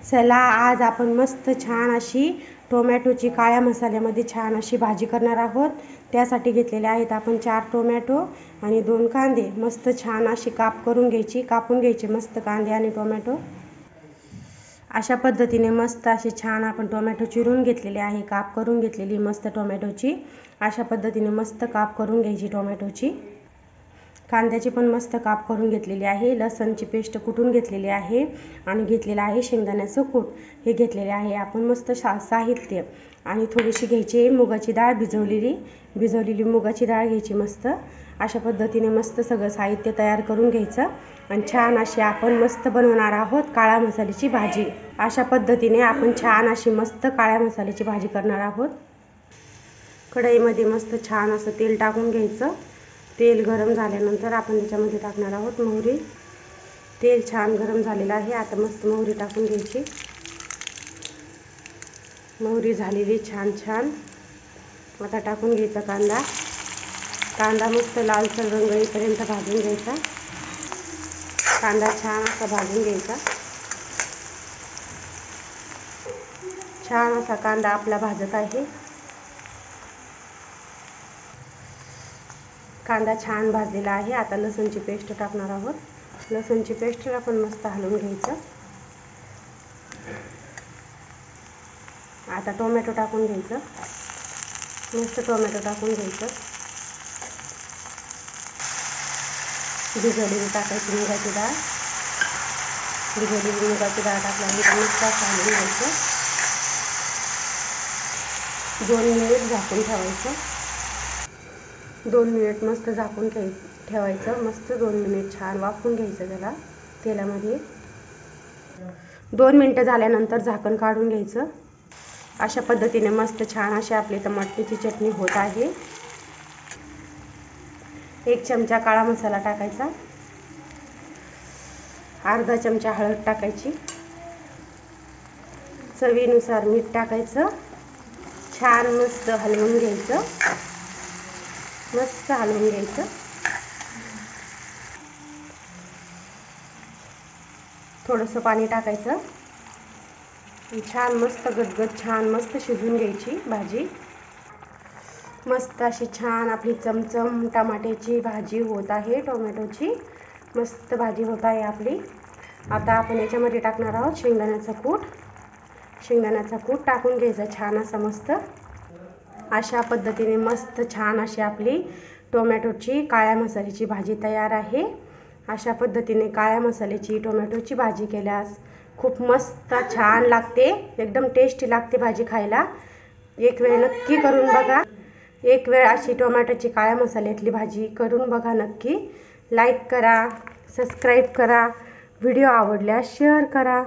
चला आज आपण मस्त छान अशी टोमॅटोची काळ्या मसाल्यामध्ये छान अशी भाजी करणार आहोत। त्यासाठी घेतलेले आहेत आपण 4 टोमॅटो आणि 2 कांदे। मस्त छान अशी कापून घ्यायचे मस्त कांदे आणि टोमॅटो। अशा पद्धतीने मस्त असे छान आपण टोमॅटो चिरून घेतलेले आहे, काप करून घेतलेली मस्त टोमॅटोची। अशा पद्धतीने मस्त काप करून घ्यायची टोमॅटोची। कांद्याची पण मस्त काप करून घेतलेली आहे। लसणची पेस्ट कुटून घेतलेली आहे आणि घेतलेला आहे शेंगदाण्याचं कूट। हे घेतलेले आहे आपण मस्त साहित्य। आणि थोडीशी घ्यायची मुगाची डाळ भिजवलेली मुगाची डाळ घ्यायची मस्त। अशा पद्धतीने मस्त सगळं साहित्य तयार करून घ्यायचं आणि छान अशी आपण मस्त बनवणार आहोत काळ्या मसाल्याची भाजी। अशा पद्धतीने आपण छान अशी मस्त काळ्या मसाल्याची भाजी करणार आहोत। कढईमध्ये मस्त छान असं तेल टाकून घ्यायचं। तेल गरम झाल्यानंतर आपण त्याच्यामध्ये टाकणार आहोत मोहरी। तेल छान गरम झालेलं आहे, आता मस्त मोहरी टाकून घ्यायची। मोहरी झालेली छान आता टाकून घ्यायचा कांदा मस्त लालसर रंग येईपर्यंत भाजून घ्यायचा। कांदा छान असा भाजून घ्यायचा। छान असा कांदा आपला भाजत आहे। कांदा छान भाजलेला आहे, आता लसूणची पेस्ट टाकणार आहोत। लसूणची पेस्ट आपण मस्त हलवून घ्यायचं। आता टोमॅटो टाकून घ्यायचं। मस्त टोमॅटो टाकून घ्यायचं। भिजवलेली टाकायची मुगाची डाळ। भिजवलेली मुगाची डाळ टाकल्यानंतर मस्त हलवून घ्यायचं। 2 मिनिट झाकून ठेवायचं। 2 मिनिट मस्त झाकून ठेवायचं। मस्त 2 मिनिट छान वाफवून घ्यायचं त्याला तेलामध्ये। 2 मिनिटं झाल्यानंतर झाकण काढून घ्यायचं। अशा पद्धतीने मस्त छान अशी आपली टमाट्याची चटणी होत आहे। 1 चमचा काळा मसाला टाकायचा। अर्धा चमचा हळद टाकायची। चवीनुसार मीठ टाकायचं। छान मस्त हलवून घ्यायचं। मस्त हलवून घ्यायचं। थोडंसं पाणी टाकायचं। छान मस्त गदगद छान मस्त शिजवून घ्यायची भाजी। मस्त अशी छान आपली चमचम टमाट्याची भाजी होत आहे। टोमॅटोची मस्त भाजी होत आहे आपली। आता आपण याच्यामध्ये टाकणार आहोत शेंगदाण्याचं कूट। शेंगदाण्याचा कूट टाकून घ्यायचा छान असा मस्त। अशा पद्धतीने मस्त छान अशी आपली टोमॅटोची काळ्या मसाल्याची भाजी तयार आहे। अशा पद्धतीने काळ्या मसाल्याची टोमॅटोची भाजी केल्यास खूप मस्त छान लागते, एकदम टेस्टी लागते भाजी खायला। एक वेळ नक्की करून बघा। एक वेळ अशी टोमॅटोची काळ्या मसाल्यातली भाजी करून बघा नक्की। लाईक करा, सबस्क्राईब करा, व्हिडिओ आवडल्यास शेअर करा।